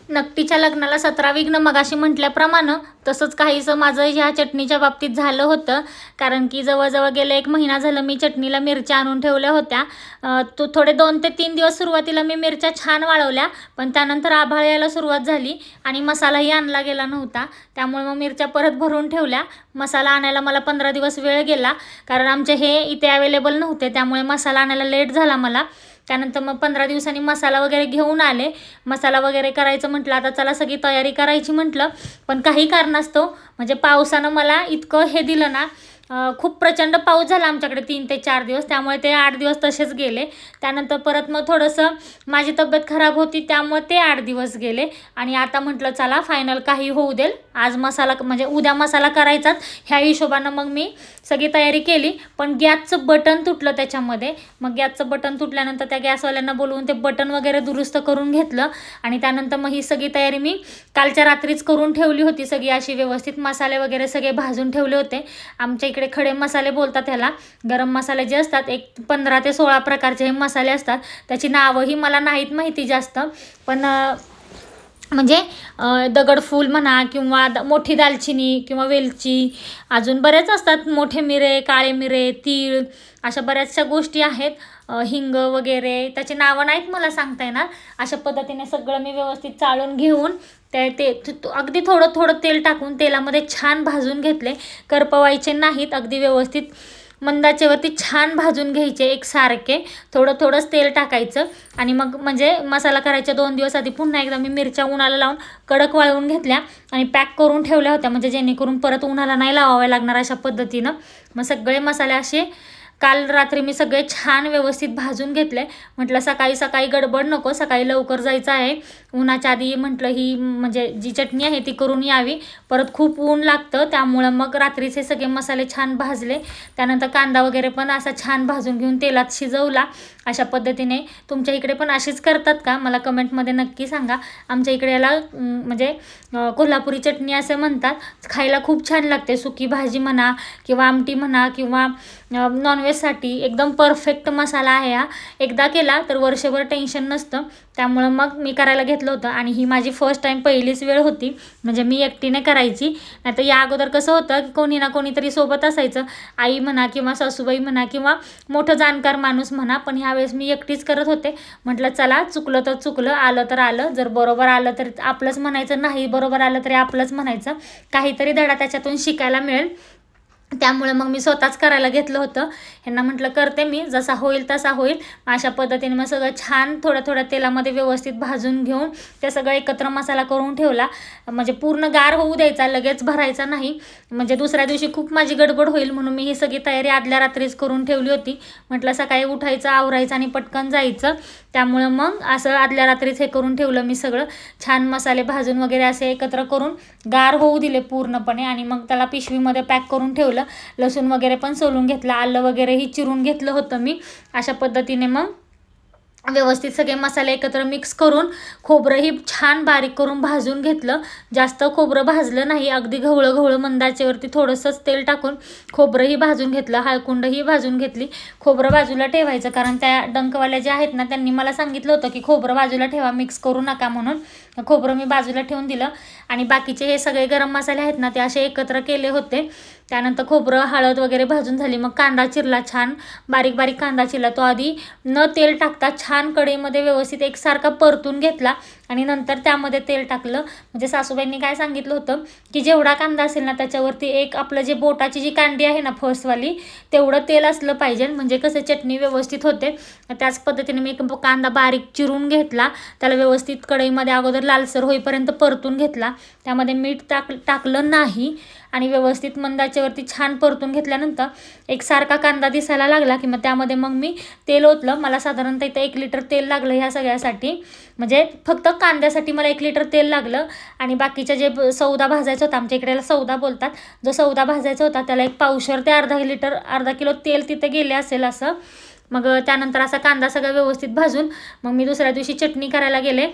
नकटीच्या लग्नाला 17 विघ्न मगाशी म्हटल्याप्रमाणे तसंच काहीसं माझं ह्या चटणीच्या बाबतीत झालं होतं. कारण की जवळजवळ गेले 1 महिना झालं मी चटणीला मिरच्या आणून ठेवल्या होत्या. तो थोडे 2 ते 3 दिवस सुरुवातीला मी मिरच्या छान वाळवल्या, पण त्यानंतर आभाळ यायला सुरुवात झाली आणि मसालाही आणला गेला नव्हता. त्यामुळे मग मिरच्या परत भरून ठेवल्या. मसाला आणायला मला 15 दिवस वेळ गेला, कारण आमचे हे इथे अवेलेबल नव्हते. त्यामुळे मसाला आणायला लेट झाला मला. त्यानंतर मग 15 दिवसांनी मसाला वगैरे घेऊन आले. मसाला वगैरे करायचं म्हटलं, आता चला सगळी तयारी करायची म्हटलं, पण काही कारणास्तव म्हणजे पावसानं मला इतकं हे दिलं ना, खूप प्रचंड पाऊस झाला आमच्याकडे 3 ते 4 दिवस. त्यामुळे ते 8 दिवस तसेच गेले. त्यानंतर परत मग थोडंसं माझी तब्येत खराब होती, त्यामुळे ते 8 दिवस गेले. आणि आता म्हटलं चला फायनल काही होऊ देल, आज मसाला म्हणजे उद्या मसाला करायचाच ह्या हिशोबानं मग मी सगळी तयारी केली. पण गॅसचं बटन तुटलं त्याच्यामध्ये. मग गॅसचं बटन तुटल्यानंतर त्या गॅसवाल्यांना बोलवून ते बटन वगैरे दुरुस्त करून घेतलं. आणि त्यानंतर मग ही सगळी तयारी मी कालच्या रात्रीच करून ठेवली होती. सगळी अशी व्यवस्थित मसाले वगैरे सगळे भाजून ठेवले होते. आमच्या इकडे खडे मसाले बोलतात ह्याला. गरम मसाले जे असतात, एक 15 ते 16 प्रकारचे हे मसाले असतात. त्याची नावंही मला नाहीत माहिती जास्त, पण म्हणजे दगडफूल म्हणा किंवा मोठी दालचिनी किंवा वेलची, अजून बरेच असतात, मोठे मिरे, काळे मिरे, तीळ, अशा बऱ्याचशा गोष्टी आहेत. हिंग वगैरे, त्याची नावं नाहीत मला सांगता येणार. अशा पद्धतीने सगळं मी व्यवस्थित चाळून घेऊन ते अगदी थोडं थोडं तेल टाकून तेलामध्ये छान भाजून घेतले. करपवायचे नाहीत, अगदी व्यवस्थित मंदाचेवरती छान भाजून घ्यायचे एकसारखे. थोडं थोडंच तेल टाकायचं. आणि मग म्हणजे मसाला करायच्या 2 दिवस आधी पुन्हा एकदा मी मिरच्या उन्हाला लावून कडक वाळवून घेतल्या आणि पॅक करून ठेवल्या होत्या, म्हणजे जेणेकरून परत उन्हाला नाही लावाव्या लागणार अशा पद्धतीनं. मग सगळे मसाले असे काल रात्री मी सगळे छान व्यवस्थित भाजून घेतले. म्हटलं सकाळी सकाळी गडबड नको, सकाळी लवकर जायचं आहे. उन्हाच्या आधी म्हटलं ही म्हणजे जी चटणी आहे ती करून यावी, परत खूप ऊन लागतं. त्यामुळं मग रात्रीचे सगळे मसाले छान भाजले. त्यानंतर कांदा वगैरे पण असा छान भाजून घेऊन तेलात शिजवला. अशा पद्धतीने तुमच्या इकडे पण अशीच करतात का, मला कमेंटमध्ये नक्की सांगा. आमच्या इकडे याला म्हणजे कोल्हापुरी चटणी असं म्हणतात. खायला खूप छान लागते. सुकी भाजी म्हणा किंवा आमटी म्हणा किंवा नॉनव्हेजसाठी एकदम परफेक्ट मसाला आहे हा. एकदा केला तर वर्षभर टेन्शन नसतं. त्यामुळं मग मी करायला घेतलं होतं. आणि ही माझी फर्स्ट टाईम पहिलीच वेळ होती, म्हणजे मी एकटीने करायची. नाहीतर या अगोदर कसं होतं की कोणी ना कोणीतरी सोबत असायचं, आई म्हणा किंवा सासूबाई म्हणा किंवा मोठं जाणकार माणूस म्हणा. पण ह्यावेळेस मी एकटीच करत होते. म्हटलं चला चुकलं तर चुकलं, आलं तर आलं. जर बरोबर आलं तर आपलंच म्हणायचं, नाही बरोबर आलं तरी आपलंच म्हणायचं. काहीतरी धडा त्याच्यातून शिकायला मिळेल. त्यामुळे मग मी स्वतःच करायला घेतलं होतं. ह्यांना म्हटलं करते मी, जसा होईल तसा होईल. अशा पद्धतीने मग सगळं छान थोड्या थोड्या तेलामध्ये व्यवस्थित भाजून घेऊन ते सगळं एकत्र मसाला करून ठेवला. म्हणजे पूर्ण गार होऊ द्यायचा, लगेच भरायचा नाही. म्हणजे दुसऱ्या दिवशी खूप माझी गडबड होईल म्हणून मी ही सगळी तयारी आदल्या रात्रीच करून ठेवली होती. म्हटलं सकाळी उठायचं, आवरायचं आणि पटकन जायचं. त्यामुळं मग असं आदल्या रात्रीच हे करून ठेवलं मी सगळं. छान मसाले भाजून वगैरे असे एकत्र करून गार होऊ दिले पूर्णपणे. आणि मग त्याला पिशवीमध्ये पॅक करून ठेवलं. लसूण वगैरे पण सोलून घेतलं, आलं वगैरेही चिरून घेतलं होतं मी. अशा पद्धतीने मग व्यवस्थित सगळे मसाले एकत्र मिक्स करून खोबरंही छान बारीक करून भाजून घेतलं. जास्त खोबरं भाजलं नाही, अगदी घवळं घवळं मंदाचेवरती थोडंसंच तेल टाकून खोबरंही भाजून घेतलं, हळकुंडही भाजून घेतली. खोबरं बाजूला ठेवायचं, कारण त्या डंकवाल्या ज्या आहेत ना त्यांनी मला सांगितलं होतं की खोबरं बाजूला ठेवा, मिक्स करू नका म्हणून. खोबरं मी बाजूला ठेवून दिलं. आणि बाकीचे हे सगळे गरम मसाले आहेत ना ते असे एकत्र केले होते. त्यानंतर खोबरं हळद वगैरे भाजून झाली. मग कांदा चिरला, छान बारीक बारीक कांदा चिरला. तो आधी न तेल टाकता छान कढईमध्ये व्यवस्थित एकसारखा परतून घेतला आणि नंतर त्यामध्ये तेल टाकलं. म्हणजे सासूबाईंनी काय सांगितलं होतं की जेवढा कांदा असेल ना त्याच्यावरती एक आपलं जे बोटाची जी कांडी आहे ना फर्स्टवाली, तेवढं तेल असलं पाहिजे, म्हणजे कसं चटणी व्यवस्थित होते. त्याच पद्धतीने मी कांदा बारीक चिरून घेतला. त्याला व्यवस्थित कढईमध्ये अगोदर लालसर होईपर्यंत परतून घेतला. त्यामध्ये मीठ टाकलं नाही आणि व्यवस्थित मंदाचेवरती छान परतून घेतल्यानंतर एकसारखा कांदा दिसायला लागला की मग त्यामध्ये मग मी तेल ओतलं. मला साधारणतः इथं 1 लिटर तेल लागलं ह्या सगळ्यासाठी. म्हणजे फक्त कांद्यासाठी मला 1 लिटर तेल लागलं. आणि बाकीचं जे सौदा भाजायचा होता, आमच्या इकडे सौदा बोलतात, जो सौदा भाजायचा होता त्याला 1 पावशर ते अर्धा किलो तेल तिथे गेले असेल असं. मग त्यानंतर असा कांदा सगळा व्यवस्थित भाजून मग मी दुसऱ्या दिवशी चटणी करायला गेले.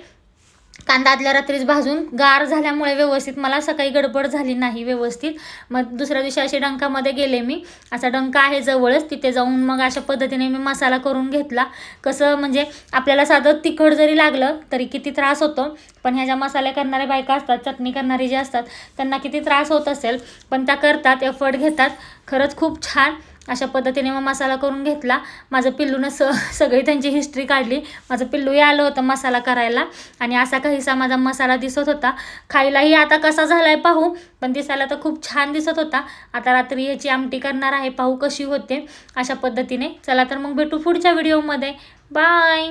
कांदा आदल्या रात्रीच भाजून गार झाल्यामुळे व्यवस्थित मला सकाळी गडबड झाली नाही व्यवस्थित. मग दुसऱ्या दिवशी अशी डंकामध्ये गेले मी, असा डंका आहे जवळच, तिथे जाऊन मग अशा पद्धतीने मी मसाला करून घेतला. कसं म्हणजे आपल्याला साधं तिखट जरी लागलं तरी किती त्रास होतो, पण ह्या ज्या मसाले करणाऱ्या बायका असतात, चटणी करणारी जे असतात, त्यांना किती त्रास होत असेल, पण त्या करतात, एफर्ट घेतात. खरंच खूप छान अशा पद्धतीने मग मसाला करून घेतला. माझं पिल्लूनं सगळी त्यांची हिस्ट्री काढली. माझं पिल्लूही आलं होतं मसाला करायला आणि असा काहीसा माझा मसाला दिसत होता. खायलाही आता कसा झाला आहे पाहू, पण दिसायला तर खूप छान दिसत होता. आता रात्री ह्याची आमटी करणार आहे, पाहू कशी होते. अशा पद्धतीने चला तर मग भेटू पुढच्या व्हिडिओमध्ये. बाय.